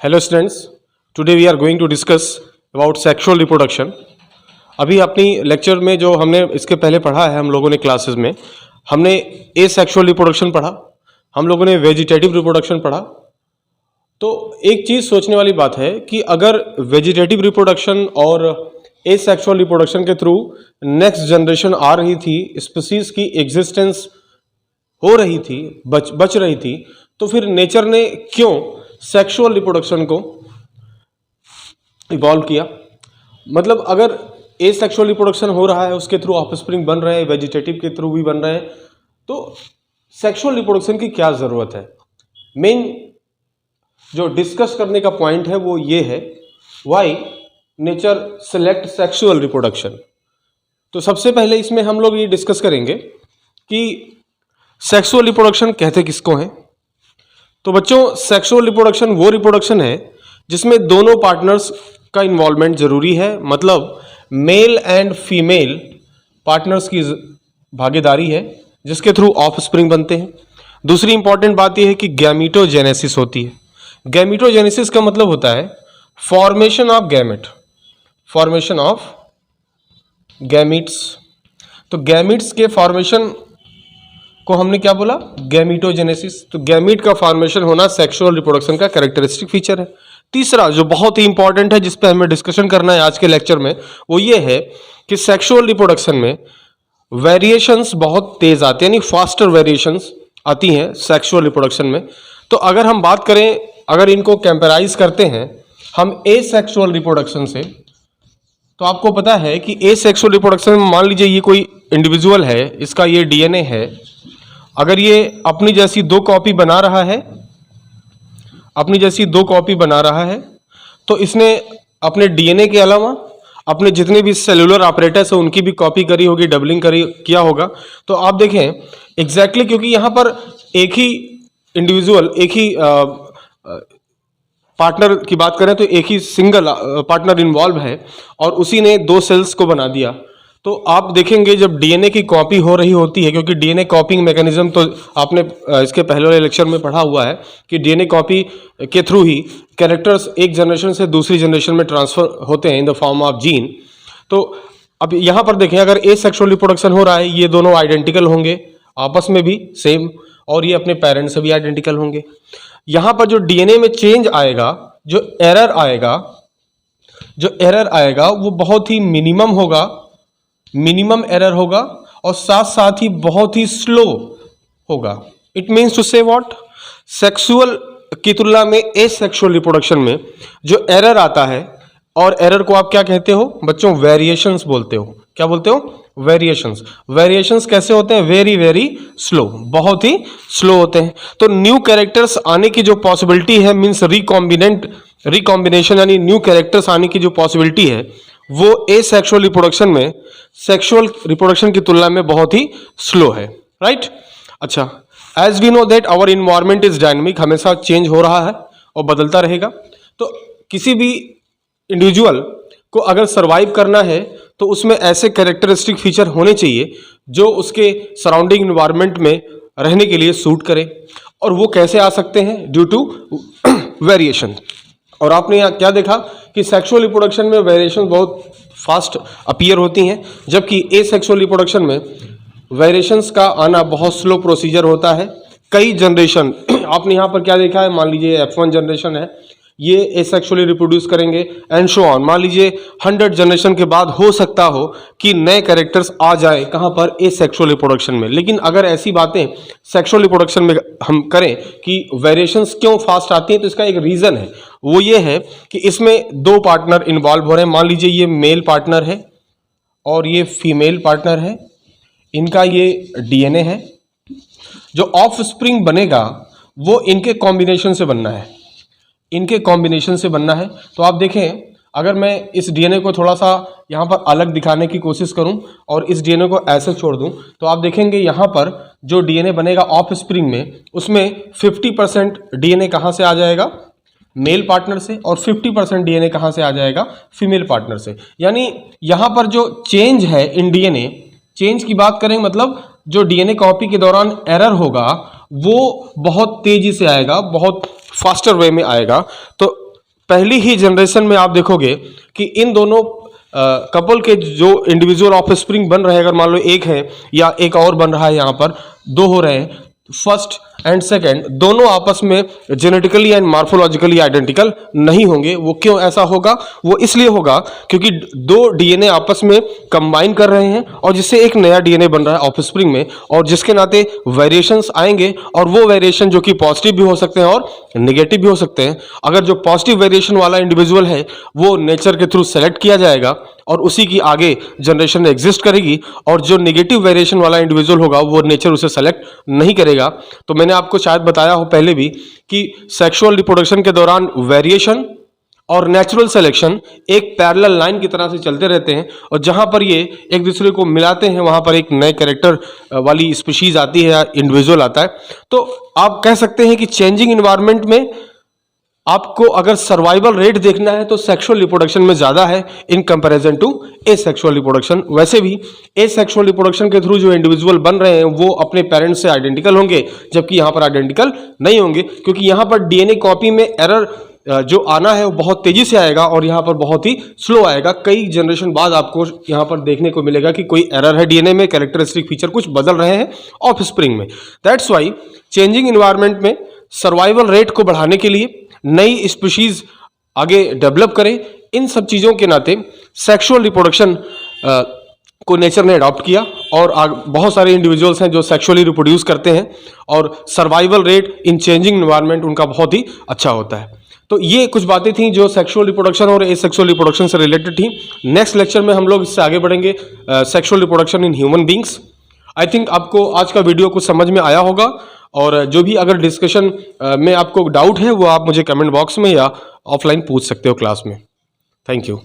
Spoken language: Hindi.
Hello students, today we are going to discuss about sexual reproduction. अभी अपनी लेक्चर में जो हमने इसके पहले पढ़ा है, हम लोगों ने क्लासेस में हमने एसेक्सुअल रिप्रोडक्शन पढ़ा, हम लोगों ने वेजिटेटिव रिप्रोडक्शन पढ़ा। तो एक चीज़ सोचने वाली बात है कि अगर वेजिटेटिव रिप्रोडक्शन और एसेक्सुअल रिप्रोडक्शन के थ्रू नेक्स्ट जनरेशन आ रही थी, स्पीसीज की एग्जिस्टेंस हो रही थी, बच रही थी, तो फिर नेचर ने क्यों सेक्सुअल रिप्रोडक्शन को इवॉल्व किया। मतलब अगर एसेक्सुअल रिप्रोडक्शन हो रहा है, उसके थ्रू ऑफस्प्रिंग बन रहे हैं, वेजिटेटिव के थ्रू भी बन रहे हैं, तो सेक्सुअल रिप्रोडक्शन की क्या ज़रूरत है। मेन जो डिस्कस करने का पॉइंट है वो ये है, why nature select sexual reproduction. तो सबसे पहले इसमें हम लोग ये डिस्कस करेंगे कि सेक्सुअल रिप्रोडक्शन कहते किसको हैं। तो बच्चों, सेक्सुअल रिप्रोडक्शन वो रिप्रोडक्शन है जिसमें दोनों पार्टनर्स का इन्वॉल्वमेंट जरूरी है, मतलब मेल एंड फीमेल पार्टनर्स की भागीदारी है, जिसके थ्रू ऑफस्प्रिंग बनते हैं। दूसरी इंपॉर्टेंट बात यह है कि गैमीटोजेनेसिस होती है। गैमीटोजेनेसिस का मतलब होता है formation of gamete, formation of gametes. तो गैमीट्स के फॉर्मेशन को हमने क्या बोला, गैमीटोजेनेसिस। तो गैमीट का फॉर्मेशन होना सेक्सुअल रिप्रोडक्शन का कैरेक्टरिस्टिक फीचर है। तीसरा जो बहुत ही इंपॉर्टेंट है, जिस पे हमें डिस्कशन करना है आज के लेक्चर में, वो ये है कि सेक्सुअल रिप्रोडक्शन में वेरिएशंस बहुत तेज आती है, यानी फास्टर वेरिएशंस आती हैं सेक्सुअल रिप्रोडक्शन में। तो अगर हम बात करें, अगर इनको कंपेराइज करते हैं हम एसेक्सुअल रिप्रोडक्शन से, तो आपको पता है कि एसेक्सुअल रिप्रोडक्शन में मान लीजिए ये कोई इंडिविजुअल है, इसका ये डीएनए है, अगर ये अपनी जैसी दो कॉपी बना रहा है, अपनी जैसी दो कॉपी बना रहा है, तो इसने अपने डीएनए के अलावा अपने जितने भी सेलुलर ऑपरेटर्स हैं उनकी भी कॉपी करी होगी, डबलिंग किया होगा। तो आप देखें एग्जैक्टली, क्योंकि यहाँ पर एक ही इंडिविजुअल, एक ही पार्टनर की बात करें तो एक ही सिंगल पार्टनर इन्वॉल्व है और उसी ने दो सेल्स को बना दिया। तो आप देखेंगे जब डीएनए की कॉपी हो रही होती है, क्योंकि डीएनए कॉपिंग मैकेनिज्म तो आपने इसके पहले वाले लेक्चर में पढ़ा हुआ है कि डीएनए कॉपी के थ्रू ही कैरेक्टर्स एक जनरेशन से दूसरी जनरेशन में ट्रांसफर होते हैं in the form of gene. तो अब यहाँ पर देखें, अगर एसेक्सुअल रिप्रोडक्शन हो रहा है, ये दोनों आइडेंटिकल होंगे आपस में भी सेम, और ये अपने पेरेंट्स से भी आइडेंटिकल होंगे। यहाँ पर जो डीएनए में चेंज आएगा, जो एरर आएगा वो बहुत ही मिनिमम एरर होगा और साथ साथ ही बहुत ही स्लो होगा। इट मीन्स टू से व्हाट, सेक्सुअल की तुलना में एसेक्सुअल रिप्रोडक्शन में जो एरर आता है, और एरर को आप क्या कहते हो बच्चों, वेरिएशंस बोलते हो। क्या बोलते हो, वेरिएशंस। वेरिएशंस कैसे होते हैं, वेरी वेरी स्लो, बहुत ही स्लो होते हैं। तो न्यू कैरेक्टर्स आने की जो पॉसिबिलिटी है, मीन्स रिकॉम्बिनेशन यानी न्यू कैरेक्टर्स आने की जो पॉसिबिलिटी है, वो एसेक्सुअल रिप्रोडक्शन में सेक्सुअल रिप्रोडक्शन की तुलना में बहुत ही स्लो है, राइट। अच्छा, as we know that our environment is dynamic, हमेशा चेंज हो रहा है और बदलता रहेगा। तो किसी भी इंडिविजुअल को अगर सरवाइव करना है तो उसमें ऐसे कैरेक्टरिस्टिक फीचर होने चाहिए जो उसके सराउंडिंग इन्वायरमेंट में रहने के लिए सूट करे। और वो कैसे आ सकते हैं, ड्यू टू वेरिएशन। और आपने यहाँ क्या देखा कि सेक्सुअल रिप्रोडक्शन में वेरिएशन बहुत फास्ट अपीयर होती हैं, जबकि एसेक्सुअल रिप्रोडक्शन में वेरिएशंस का आना बहुत स्लो प्रोसीजर होता है। कई जनरेशन आपने यहाँ पर क्या देखा है, मान लीजिए F1 जनरेशन है, ये एसेक्सुअली रिप्रोड्यूस करेंगे एंड सो ऑन। मान लीजिए 100 जनरेशन के बाद हो सकता हो कि नए कैरेक्टर्स आ जाए, कहाँ पर, एसेक्सुअल रिप्रोडक्शन में। लेकिन अगर ऐसी बातें सेक्सुअल रिप्रोडक्शन में हम करें कि वेरिएशंस क्यों फास्ट आती हैं, तो इसका एक रीज़न है, वो ये है कि इसमें दो पार्टनर इन्वॉल्व हो रहे हैं। मान लीजिए ये मेल पार्टनर है और ये फीमेल पार्टनर है, इनका ये डीएनए है, जो ऑफस्प्रिंग बनेगा वो इनके कॉम्बिनेशन से बनना है, इनके कॉम्बिनेशन से बनना है। तो आप देखें, अगर मैं इस डीएनए को थोड़ा सा यहाँ पर अलग दिखाने की कोशिश करूँ और इस डीएनए को ऐसे छोड़ दूँ, तो आप देखेंगे यहाँ पर जो डीएनए बनेगा ऑफस्प्रिंग में, उसमें 50% डीएनए कहाँ से आ जाएगा, मेल पार्टनर से, और 50% डीएनए कहाँ से आ जाएगा, फीमेल पार्टनर से। यानी यहाँ पर जो चेंज है इन डीएनए, चेंज की बात करें मतलब जो डीएनए कॉपी के दौरान एरर होगा वो बहुत तेजी से आएगा, बहुत फास्टर वे में आएगा। तो पहली ही जनरेशन में आप देखोगे कि इन दोनों कपल के जो इंडिविजुअल ऑफस्प्रिंग बन रहे हैं, अगर मान लो एक है या एक और बन रहा है, यहाँ पर दो हो रहे हैं, फर्स्ट एंड सेकेंड दोनों आपस में जेनेटिकली एंड मार्फोलॉजिकली आइडेंटिकल नहीं होंगे। वो क्यों ऐसा होगा? वो इसलिए होगा क्योंकि दो डीएनए आपस में कंबाइन कर रहे हैं और जिससे एक नया डीएनए बन रहा है ऑफस्प्रिंग में, और जिसके नाते वेरिएशंस आएंगे, और वो वेरिएशन जो कि पॉजिटिव भी हो सकते हैं और नेगेटिव भी हो सकते हैं। अगर जो पॉजिटिव वेरिएशन वाला इंडिविजुअल है वो नेचर के थ्रू सेलेक्ट किया जाएगा और उसी की आगे जनरेशन एग्जिस्ट करेगी, और जो नेगेटिव वेरिएशन वाला इंडिविजुअल होगा वो नेचर उसे सेलेक्ट नहीं करेगा। तो मैंने आपको शायद बताया हो पहले भी कि सेक्सुअल रिप्रोडक्शन के दौरान वेरिएशन और नेचुरल सिलेक्शन एक पैरेलल लाइन की तरह से चलते रहते हैं, और जहां पर ये एक दूसरे को मिलाते हैं वहां पर एक नए कैरेक्टर वाली स्पीशीज आती है या इंडिविजुअल आता है। तो आप कह सकते हैं कि चेंजिंग इन्वायरमेंट में आपको अगर सर्वाइवल रेट देखना है तो सेक्सुअल रिप्रोडक्शन में ज्यादा है in comparison to asexual reproduction. वैसे भी एसेक्सुअल रिप्रोडक्शन के थ्रू जो इंडिविजुअल बन रहे हैं वो अपने पेरेंट्स से आइडेंटिकल होंगे, जबकि यहां पर आइडेंटिकल नहीं होंगे, क्योंकि यहां पर डीएनए कॉपी में एरर जो आना है वो बहुत तेजी से आएगा और यहाँ पर बहुत ही स्लो आएगा। कई जनरेशन बाद आपको यहाँ पर देखने को मिलेगा कि कोई एरर है डीएनए में, कैरेक्टरिस्टिक फीचर कुछ बदल रहे हैं ऑफस्प्रिंग में। दैट्स वाई चेंजिंग इन्वायरमेंट में सर्वाइवल रेट को बढ़ाने के लिए नई स्पीशीज आगे डेवलप करें, इन सब चीज़ों के नाते सेक्सुअल रिप्रोडक्शन को नेचर ने अडॉप्ट किया, और बहुत सारे इंडिविजुअल्स हैं जो सेक्सुअली रिप्रोड्यूस करते हैं और survival rate in changing environment उनका बहुत ही अच्छा होता है। तो ये कुछ बातें थी जो सेक्सुअल रिप्रोडक्शन और एसेक्सुअल रिप्रोडक्शन से रिलेटेड थी। नेक्स्ट लेक्चर में हम लोग इससे आगे बढ़ेंगे, sexual reproduction in human beings. I think आपको आज का वीडियो कुछ समझ में आया होगा, और जो भी अगर डिस्कशन में आपको डाउट है वो आप मुझे कमेंट बॉक्स में या ऑफलाइन पूछ सकते हो क्लास में। Thank you.